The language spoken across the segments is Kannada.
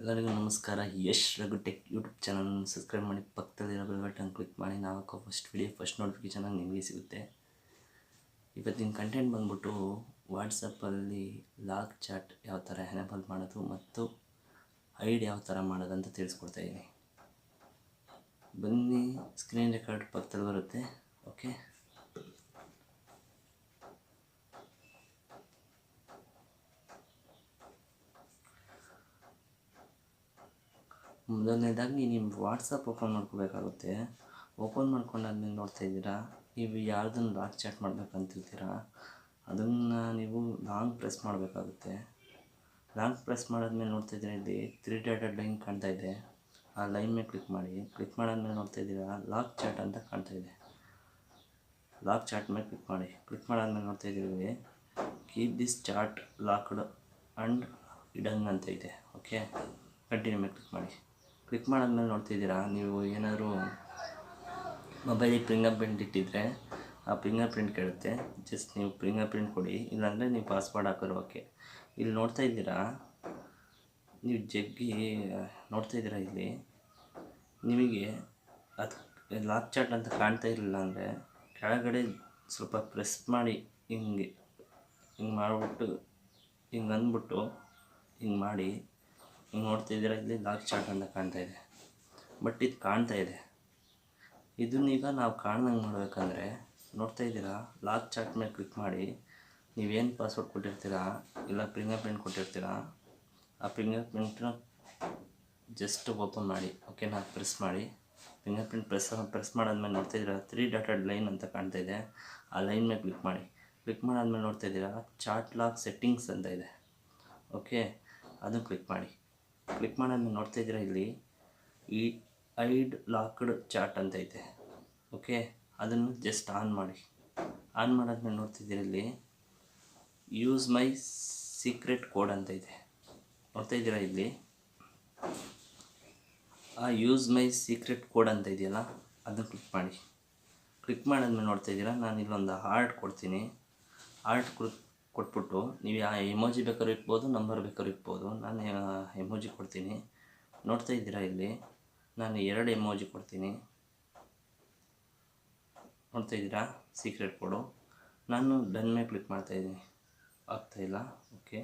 ಎಲ್ಲರಿಗೂ ನಮಸ್ಕಾರ. Yash Raghu tech YouTube channel subscribe ಮಾಡಿ, ಪಕ್ಕದಲ್ಲಿರೋ ಬೆಲ್ ಬಟನ್ ಕ್ಲಿಕ್ ಮಾಡಿ. ನಾವು ಹಾಕೋ ಫಸ್ಟ್ ನೋಟಿಫಿಕೇಷನ್ ನಿಮಗೆ ಸಿಗುತ್ತೆ. ಇವತ್ತಿನ ಕಂಟೆಂಟ್ ಬಂದ್ಬಿಟ್ಟು ವಾಟ್ಸಪ್ಪಲ್ಲಿ ಲಾಗ್ ಚಾಟ್ ಯಾವ ಥರ ಎನೇಬಲ್ ಮಾಡೋದು ಮತ್ತು ಹೈಡ್ ಯಾವ ಥರ ಮಾಡೋದು ಅಂತ ತಿಳಿಸ್ಕೊಡ್ತಾ ಇದ್ದೀನಿ. ಬನ್ನಿ, ಸ್ಕ್ರೀನ್ ರೆಕಾರ್ಡ್ ಪಕ್ಕದಲ್ಲಿ ಬರುತ್ತೆ. ಓಕೆ, ಮೊದಲನೇದಾಗಿ ನಿಮ್ಮ ವಾಟ್ಸಪ್ ಓಪನ್ ಮಾಡ್ಕೋಬೇಕಾಗುತ್ತೆ. ಓಪನ್ ಮಾಡ್ಕೊಂಡಾದ್ಮೇಲೆ ನೋಡ್ತಾ ಇದ್ದೀರಾ, ನೀವು ಯಾರ್ದನ್ನು ಲಾಗ್ ಚಾಟ್ ಮಾಡಬೇಕಂತಿರ್ತೀರಾ ಅದನ್ನು ನೀವು ಲಾಂಗ್ ಪ್ರೆಸ್ ಮಾಡಬೇಕಾಗುತ್ತೆ. ಲಾಂಗ್ ಪ್ರೆಸ್ ಮಾಡಾದ್ಮೇಲೆ ನೋಡ್ತಾ ಇದ್ದೀರಾ, ಇಲ್ಲಿ 3 ಡಾಟೆಡ್ ಲೈನ್ ಕಾಣ್ತಾ ಇದೆ. ಆ ಲೈನ್ ಮೇಲೆ ಕ್ಲಿಕ್ ಮಾಡಿ. ಕ್ಲಿಕ್ ಮಾಡಾದ್ಮೇಲೆ ನೋಡ್ತಾ ಇದ್ದೀರಾ, ಲಾಗ್ ಚಾಟ್ ಅಂತ ಕಾಣ್ತಾ ಇದೆ. ಲಾಗ್ ಚಾಟ್ ಮೇಲೆ ಕ್ಲಿಕ್ ಮಾಡಿ. ಕ್ಲಿಕ್ ಮಾಡಾದ್ಮೇಲೆ ನೋಡ್ತಾ ಇದ್ದೀವಿ, keep this chat locked and hidden ಅಂತ ಇದೆ. ಓಕೆ, ಕಂಟಿನ್ಯೂ ಮೇಲೆ ಕ್ಲಿಕ್ ಮಾಡಿ. ಕ್ಲಿಕ್ ಮಾಡಾದ್ಮೇಲೆ ನೋಡ್ತಿದ್ದೀರಾ, ನೀವು ಏನಾದರೂ ಮೊಬೈಲಿಗೆ ಫಿಂಗರ್ ಪ್ರಿಂಟ್ ಇಟ್ಟಿದ್ದರೆ ಆ ಫಿಂಗರ್ ಪ್ರಿಂಟ್ ಕೇಳುತ್ತೆ. ಜಸ್ಟ್ ನೀವು ಫಿಂಗರ್ ಪ್ರಿಂಟ್ ಕೊಡಿ, ಇಲ್ಲಾಂದರೆ ನೀವು ಪಾಸ್ವರ್ಡ್ ಹಾಕೋರು. ಓಕೆ, ಇಲ್ಲಿ ನೋಡ್ತಾ ಇದ್ದೀರಾ, ನೀವು ಜಗ್ಗಿ ನೋಡ್ತಾ ಇದ್ದೀರಾ, ಇಲ್ಲಿ ನಿಮಗೆ ಅದು ಲಾಗ್ ಚಾಟ್ ಅಂತ ಕಾಣ್ತಾ ಇರಲಿಲ್ಲ ಅಂದರೆ ಕೆಳಗಡೆ ಸ್ವಲ್ಪ ಪ್ರೆಸ್ ಮಾಡಿ, ಹಿಂಗೆ ಮಾಡಿಬಿಟ್ಟು ಹಿಂಗೆ ಅಂದ್ಬಿಟ್ಟು ಹಿಂಗೆ ಮಾಡಿ, ಹಿಂಗೆ ನೋಡ್ತಾ ಇದ್ದೀರಾ, ಇಲ್ಲಿ ಲಾಗ್ ಚಾಟ್ ಅಂತ ಕಾಣ್ತಾ ಇದೆ. ಬಟ್ ಇದು ಕಾಣ್ತಾ ಇದೆ. ಇದನ್ನೀಗ ನಾವು ಕಾಣ್ದಂಗೆ ಮಾಡಬೇಕಂದ್ರೆ ನೋಡ್ತಾ ಇದ್ದೀರಾ, ಲಾಗ್ ಚಾಟ್ ಮೇಲೆ ಕ್ಲಿಕ್ ಮಾಡಿ. ನೀವೇನು ಪಾಸ್ವರ್ಡ್ ಕೊಟ್ಟಿರ್ತೀರಾ ಇಲ್ಲ ಫಿಂಗರ್ ಪ್ರಿಂಟ್ ಕೊಟ್ಟಿರ್ತೀರಾ, ಆ ಫಿಂಗರ್ ಪ್ರಿಂಟ್ನ ಜಸ್ಟ್ ಓಪನ್ ಮಾಡಿ. ಓಕೆನಾ, ಪ್ರೆಸ್ ಮಾಡಿ. ಫಿಂಗರ್ ಪ್ರಿಂಟ್ ಪ್ರೆಸ್ ಮಾಡಾದ್ಮೇಲೆ ನೋಡ್ತಾ ಇದ್ದೀರಾ, 3 ಡಾಟೆಡ್ ಲೈನ್ ಅಂತ ಕಾಣ್ತಾ ಇದೆ. ಆ ಲೈನ್ ಮೇಲೆ ಕ್ಲಿಕ್ ಮಾಡಿ. ಕ್ಲಿಕ್ ಮಾಡಾದ್ಮೇಲೆ ನೋಡ್ತಾ ಇದ್ದೀರಾ, ಚಾಟ್ ಲಾಗ್ ಸೆಟ್ಟಿಂಗ್ಸ್ ಅಂತ ಇದೆ. ಓಕೆ, ಅದನ್ನು ಕ್ಲಿಕ್ ಮಾಡಿ. ಕ್ಲಿಕ್ ಮಾಡಾದ್ಮೇಲೆ ನೋಡ್ತಾ ಇದ್ದೀರಾ, ಇಲ್ಲಿ ಈ ಹೈಡ್ ಲಾಕ್ಡ್ ಚಾಟ್ ಅಂತ ಐತೆ. ಓಕೆ, ಅದನ್ನು ಜಸ್ಟ್ ಆನ್ ಮಾಡಿ. ಆನ್ ಮಾಡಾದ್ಮೇಲೆ ನೋಡ್ತಿದ್ದೀರಾ, ಇಲ್ಲಿ ಯೂಸ್ ಮೈ ಸೀಕ್ರೆಟ್ ಕೋಡ್ ಅಂತ ಇದೆ. ನೋಡ್ತಾ ಇದ್ದೀರಾ, ಇಲ್ಲಿ ಆ ಯೂಸ್ ಮೈ ಸೀಕ್ರೆಟ್ ಕೋಡ್ ಅಂತ ಇದೆಯಲ್ಲ, ಅದನ್ನು ಕ್ಲಿಕ್ ಮಾಡಿ. ಕ್ಲಿಕ್ ಮಾಡಾದ್ಮೇಲೆ ನೋಡ್ತಾ ಇದ್ದೀರಾ, ನಾನು ಇಲ್ಲೊಂದು ಹಾರ್ಟ್ ಕೊಡ್ತೀನಿ. ಹಾರ್ಟ್ ಕೊಟ್ಬಿಟ್ಟು ನೀವು ಯಾವ ಎಮೋಜಿ ಬೇಕಾದ್ರೂ ಇಟ್ಬೋದು, ನಂಬರ್ ಬೇಕಾದ್ರೂ ಇಟ್ಬೋದು. ನಾನು ಎಮೋಜಿ ಕೊಡ್ತೀನಿ. ನೋಡ್ತಾ ಇದ್ದೀರಾ, ಇಲ್ಲಿ ನಾನು 2 ಎಮೋಜಿ ಕೊಡ್ತೀನಿ. ನೋಡ್ತಾ ಇದ್ದೀರಾ, ಸೀಕ್ರೆಟ್ ಕೋಡು. ನಾನು ಡನ್ ಮೇಲೆ ಕ್ಲಿಕ್ ಮಾಡ್ತಾಯಿದ್ದೀನಿ, ಆಗ್ತಾಯಿಲ್ಲ. ಓಕೆ,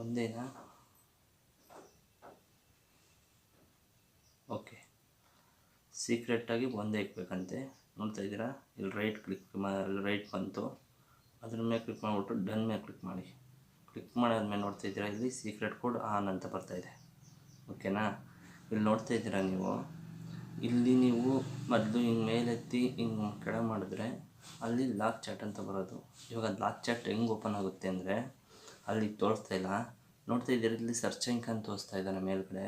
ಒಂದೇನಾ? ಓಕೆ, ಸೀಕ್ರೆಟಾಗಿ ಒಂದೇ ಇಕ್ಬೇಕಂತೆ. ನೋಡ್ತಾ ಇದ್ದೀರಾ, ಇಲ್ಲಿ ರೈಟ್ ಬಂತು. ಅದ್ರ ಮೇಲೆ ಕ್ಲಿಕ್ ಮಾಡಿಬಿಟ್ಟು ಡನ್ ಮೇಲೆ ಕ್ಲಿಕ್ ಮಾಡಿ. ಕ್ಲಿಕ್ ಮಾಡಾದ್ಮೇಲೆ ನೋಡ್ತಾ ಇದ್ದೀರಾ, ಇಲ್ಲಿ ಸೀಕ್ರೆಟ್ ಕೋಡ್ ಆನ್ ಅಂತ ಬರ್ತಾಯಿದೆ. ಓಕೆನಾ, ಇಲ್ಲಿ ನೋಡ್ತಾ ಇದ್ದೀರಾ, ಇಲ್ಲಿ ನೀವು ಮೊದಲು ಹಿಂಗೆ ಮೇಲೆತ್ತಿ ಹಿಂಗೆ ಕೆಳಗೆ ಮಾಡಿದ್ರೆ ಅಲ್ಲಿ ಲಾಗ್ ಚಾಟ್ ಅಂತ ಬರೋದು. ಇವಾಗ ಲಾಗ್ ಚಾಟ್ ಹೆಂಗೆ ಓಪನ್ ಆಗುತ್ತೆ ಅಂದರೆ, ಅಲ್ಲಿ ತೋರಿಸ್ತಾ ಇಲ್ಲ. ನೋಡ್ತಾ ಇದ್ದೀರಾ, ಇಲ್ಲಿ ಸರ್ಚ್ ಅಂತ ತೋರಿಸ್ತಾ ಇದ್ದಾನೆ ಮೇಲ್ಗಡೆ.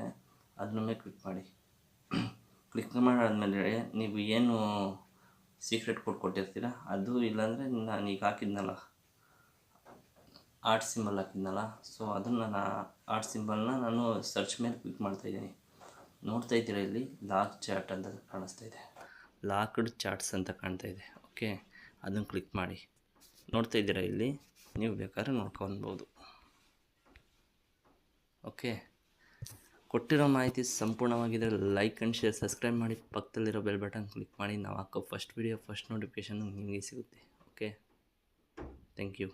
ಅದ್ರ ಮೇಲೆ ಕ್ಲಿಕ್ ಮಾಡಿ. ಕ್ಲಿಕ್ ಮಾಡಾದ್ಮೇಲೆ ನೀವು ಏನು ಸೀಕ್ರೆಟ್ ಕೋಡ್ ಕೊಟ್ಟಿರ್ತೀರ ಅದು, ಇಲ್ಲಾಂದರೆ ನಾನು ಈಗ ಹಾಕಿದ್ನಲ್ಲ ಆರ್ಟ್ ಸಿಂಬಲ್ ಹಾಕಿದ್ನಲ್ಲ, ಸೊ ಅದನ್ನು ನಾನು ಆರ್ಟ್ ಸಿಂಬಲ್ನ ನಾನು ಸರ್ಚ್ ಮೇಲೆ ಕ್ಲಿಕ್ ಮಾಡ್ತಾಯಿದ್ದೀನಿ. ನೋಡ್ತಾ ಇದ್ದೀರಾ, ಇಲ್ಲಿ ಲಾಗ್ ಚಾಟ್ ಅಂತ ಕಾಣಿಸ್ತಾ ಇದೆ. ಲಾಕ್ಡ್ ಚಾಟ್ಸ್ ಅಂತ ಕಾಣ್ತಾ ಇದೆ. ಓಕೆ, ಅದನ್ನು ಕ್ಲಿಕ್ ಮಾಡಿ. ನೋಡ್ತಾ ಇದ್ದೀರಾ, ಇಲ್ಲಿ ನೀವು ಬೇಕಾದ್ರೆ ನೋಡ್ಕೊಳ್ಬೋದು. ಓಕೆ, ಕೊಟ್ಟಿರೋ ಮಾಹಿತಿ ಸಂಪೂರ್ಣವಾಗಿದ್ದರೆ ಲೈಕ್ ಆ್ಯಂಡ್ ಶೇರ್, ಸಬ್ಸ್ಕ್ರೈಬ್ ಮಾಡಿ, ಪಕ್ಕದಲ್ಲಿರೋ ಬೆಲ್ ಬಟನ್ ಕ್ಲಿಕ್ ಮಾಡಿ. ನಾವು ಹಾಕೋ ಫಸ್ಟ್ ನೋಟಿಫಿಕೇಷನ್ ನಿಮಗೆ ಸಿಗುತ್ತೆ. Okay, thank you.